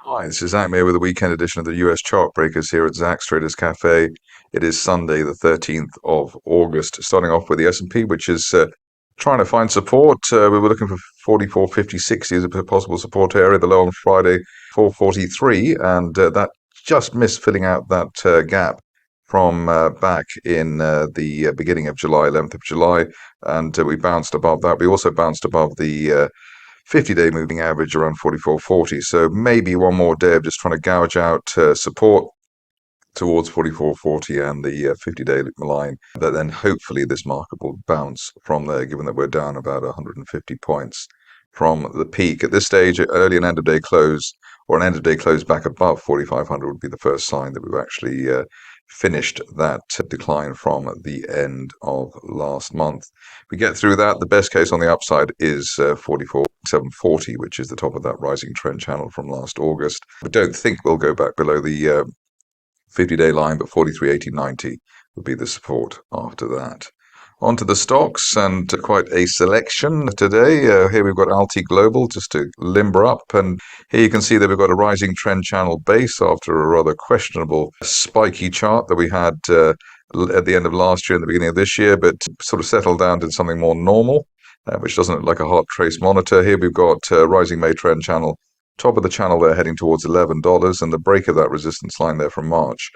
Hi, this is Zach Mayer with the weekend edition of the US Chartbreakers here at Zach's Traders Cafe. It is Sunday, the 13th of August. Starting off with the S&P, which is trying to find support. We were looking for 44, 50, 60 as a possible support area. The low on Friday, 443, and that just missed filling out that gap from back in the beginning of July, 11th of July, and we bounced above that. We also bounced above the 50-day moving average around 44.40. So maybe one more day of just trying to gouge out support towards 44.40 and the 50-day line. But then hopefully this market will bounce from there, given that we're down about 150 points from the peak. At this stage, early and end of day close, or an end of day close back above 4,500 would be the first sign that we've actually finished that decline from the end of last month. If we get through that, the best case on the upside is 44,740, which is the top of that rising trend channel from last August. We don't think we'll go back below the 50-day line, but 43.80.90 would be the support after that. On to the stocks, and quite a selection today. Here we've got Alti Global just to limber up, and here you can see that we've got a rising trend channel base after a rather questionable spiky chart that we had at the end of last year and the beginning of this year, but sort of settled down to something more normal, which doesn't look like a heart trace monitor. Here we've got rising May trend channel, top of the channel there heading towards $11, and the break of that resistance line there from March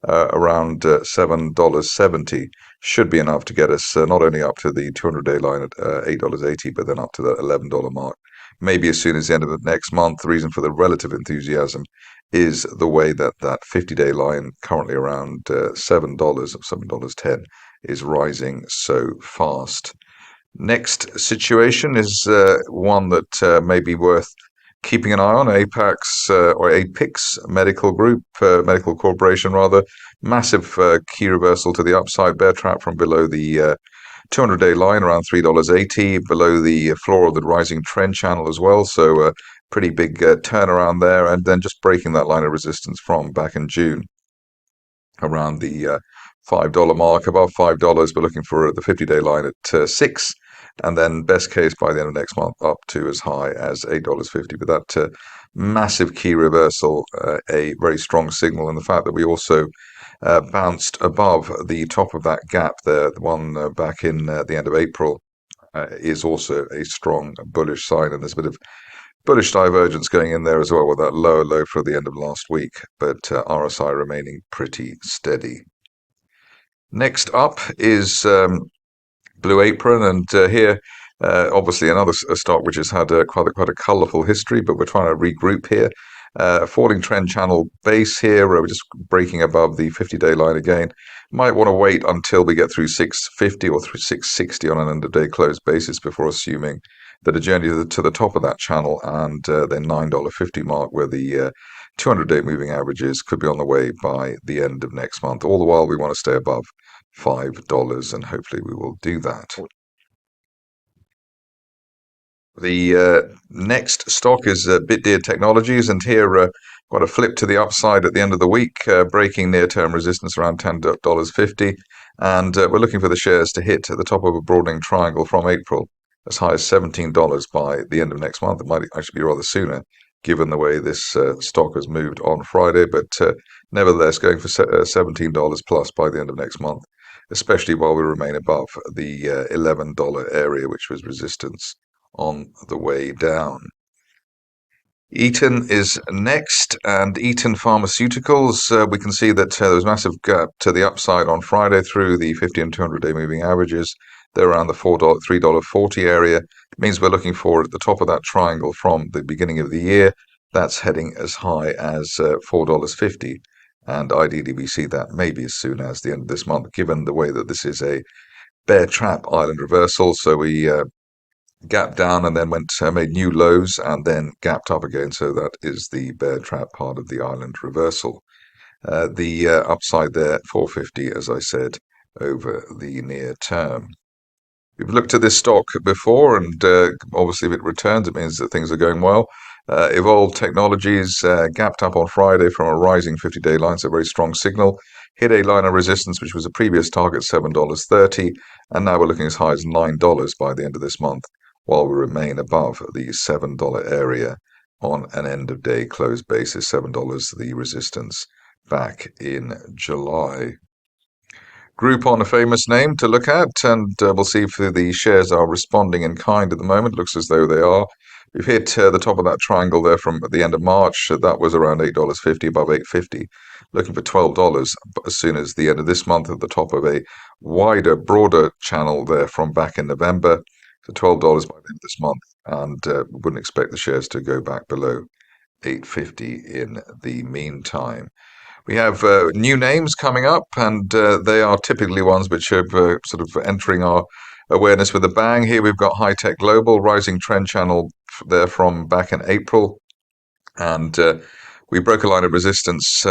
around $7.70 should be enough to get us not only up to the 200-day line at $8.80, but then up to the $11 mark. Maybe as soon as the end of the next month. The reason for the relative enthusiasm is the way that that 50-day line, currently around $7 or $7.10, is rising so fast. Next situation is one that may be worth keeping an eye on. Apyx or Apyx Medical Group, Medical Corporation rather, massive key reversal to the upside, bear trap from below the 200-day line around $3.80, below the floor of the rising trend channel as well. So pretty big turnaround there, and then just breaking that line of resistance from back in June around the $5 mark. Above $5, we're looking for the 50-day line at 6. And then best case by the end of next month up to as high as $8.50. But that massive key reversal, a very strong signal. And the fact that we also bounced above the top of that gap there, the one back in the end of April, is also a strong bullish sign. And there's a bit of bullish divergence going in there as well with that lower low for the end of last week. But RSI remaining pretty steady. Next up is Blue Apron, and here obviously another stock which has had quite a colourful history, but we're trying to regroup here. Falling trend channel base here, we're just breaking above the 50-day line again. Might want to wait until we get through 650 or through 660 on an end of day close basis before assuming that a journey to the top of that channel and then $9.50 mark, where the 200-day moving averages could be on the way by the end of next month. All the while we want to stay above $5, and hopefully we will do that. The next stock is Bitdeer Technologies, and here got a flip to the upside at the end of the week, breaking near-term resistance around $10.50, and we're looking for the shares to hit at the top of a broadening triangle from April, as high as $17 by the end of next month. It might actually be rather sooner, given the way this stock has moved on Friday, but nevertheless going for $17 plus by the end of next month, especially while we remain above the $11 area, which was resistance on the way down. Eton is next, and Eton Pharmaceuticals, we can see that there was a massive gap to the upside on Friday through the 50 and 200-day moving averages. They're around the $3.40 area. It means we're looking for at the top of that triangle from the beginning of the year. That's heading as high as $4.50. And ideally, we see that maybe as soon as the end of this month, given the way that this is a bear trap island reversal. So we gapped down and then made new lows and then gapped up again. So that is the bear trap part of the island reversal. The upside there, 450, as I said, over the near term. We've looked at this stock before, and obviously if it returns, it means that things are going well. Evolv Technologies gapped up on Friday from a rising 50-day line, so a very strong signal. Hit a line of resistance, which was a previous target, $7.30, and now we're looking as high as $9 by the end of this month, while we remain above the $7 area on an end-of-day close basis, $7, the resistance back in July. Groupon, a famous name to look at, and we'll see if the shares are responding in kind at the moment. Looks as though they are. We've hit the top of that triangle there from the end of March. That was around $8.50, above $8.50. Looking for $12 as soon as the end of this month at the top of a wider, broader channel there from back in November. So $12 by the end of this month, and wouldn't expect the shares to go back below $8.50 in the meantime. We have new names coming up, and they are typically ones which are sort of entering our awareness with a bang. Here we've got Hitek Global, rising trend channel there from back in April. And we broke a line of resistance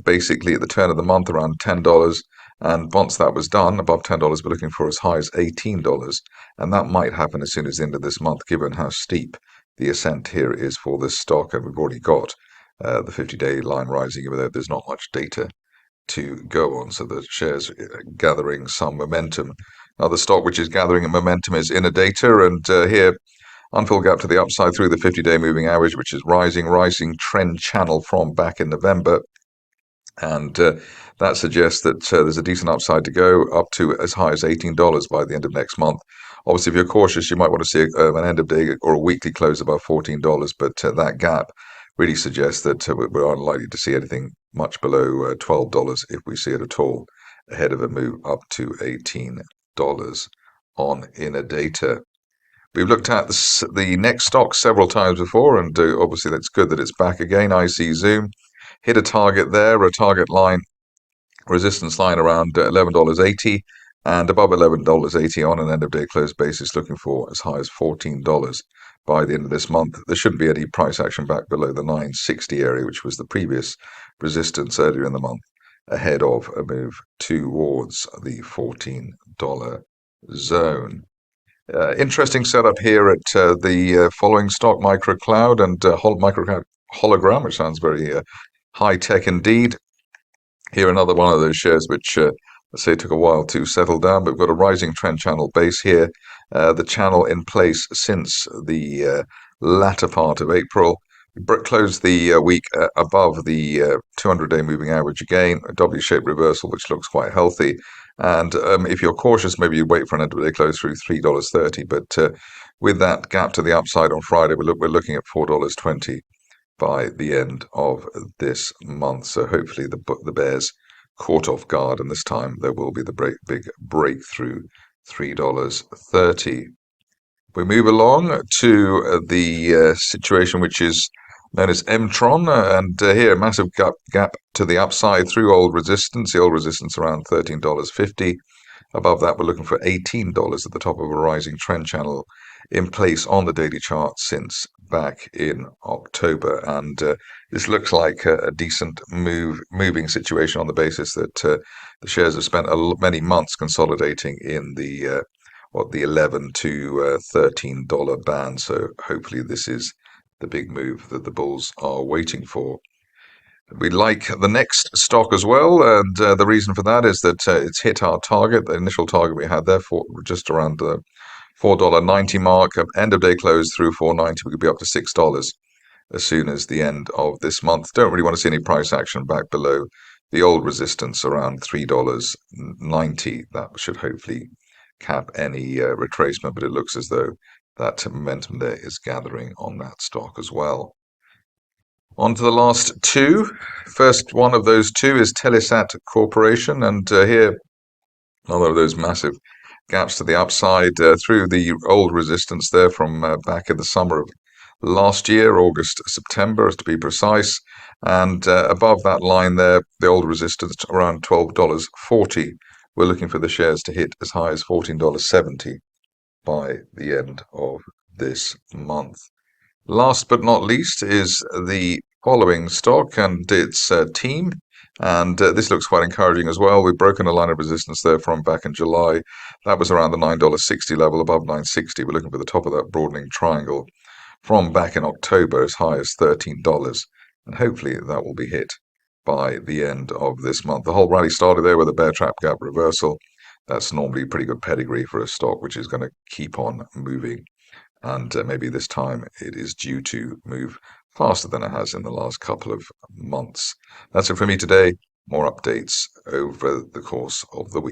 basically at the turn of the month around $10. And once that was done, above $10, we're looking for as high as $18. And that might happen as soon as the end of this month, given how steep the ascent here is for this stock. And we've already got the 50-day line rising, even though there's not much data to go on. So the shares gathering some momentum. Another stock which is gathering momentum is Innodata, and here unfilled gap to the upside through the 50-day moving average, which is rising trend channel from back in November. And that suggests that there's a decent upside to go up to as high as $18 by the end of next month. Obviously, if you're cautious, you might want to see an end of day or a weekly close above $14, but that gap really suggests that we're unlikely to see anything much below $12 if we see it at all, ahead of a move up to $18 on Innodata. We've looked at the next stock several times before, and obviously that's good that it's back again. Iczoom hit a target there, a target line, resistance line around $11.80, and above $11.80 on an end-of-day close basis, looking for as high as $14 by the end of this month. There shouldn't be any price action back below the 960 area, which was the previous resistance earlier in the month, ahead of a move towards the $14 zone. Interesting setup here at the following stock, Microcloud, and Microcloud Hologram, which sounds very high tech indeed. Here another one of those shares which let's say took a while to settle down, but we've got a rising trend channel base here. The channel in place since the latter part of April. We closed the week above the 200-day moving average again, a W-shaped reversal, which looks quite healthy. And if you're cautious, maybe you wait for an end-of-day close through $3.30. But with that gap to the upside on Friday, we're looking at $4.20 by the end of this month. So hopefully the bears caught off guard, and this time there will be the big breakthrough, $3.30. We move along to the situation which is known as M-Tron, and here a massive gap to the upside through old resistance, the old resistance around $13.50. Above that, we're looking for $18 at the top of a rising trend channel in place on the daily chart since back in October. And this looks like a decent moving situation on the basis that the shares have spent many months consolidating in the the $11 to $13 band. So hopefully this is the big move that the bulls are waiting for. We like the next stock as well, and the reason for that is that it's hit our target, the initial target we had there, for just around the $4.90 mark. End of day close through $4.90, we could be up to $6 as soon as the end of this month. Don't really want to see any price action back below the old resistance around $3.90. That should hopefully cap any retracement, but it looks as though that momentum there is gathering on that stock as well. On to the last two. First one of those two is Telesat Corporation, and here another of those massive gaps to the upside through the old resistance there from back in the summer of last year, August, September to be precise, and above that line there, the old resistance around $12.40. We're looking for the shares to hit as high as $14.70 by the end of this month. Last but not least is the following stock and its team, and this looks quite encouraging as well. We've broken a line of resistance there from back in July. That was around the $9.60 level, above $9.60. We're looking for the top of that broadening triangle from back in October as high as $13, and hopefully that will be hit by the end of this month. The whole rally started there with a bear trap gap reversal. That's normally pretty good pedigree for a stock which is going to keep on moving, and maybe this time it is due to move faster than it has in the last couple of months. That's it for me today. More updates over the course of the week.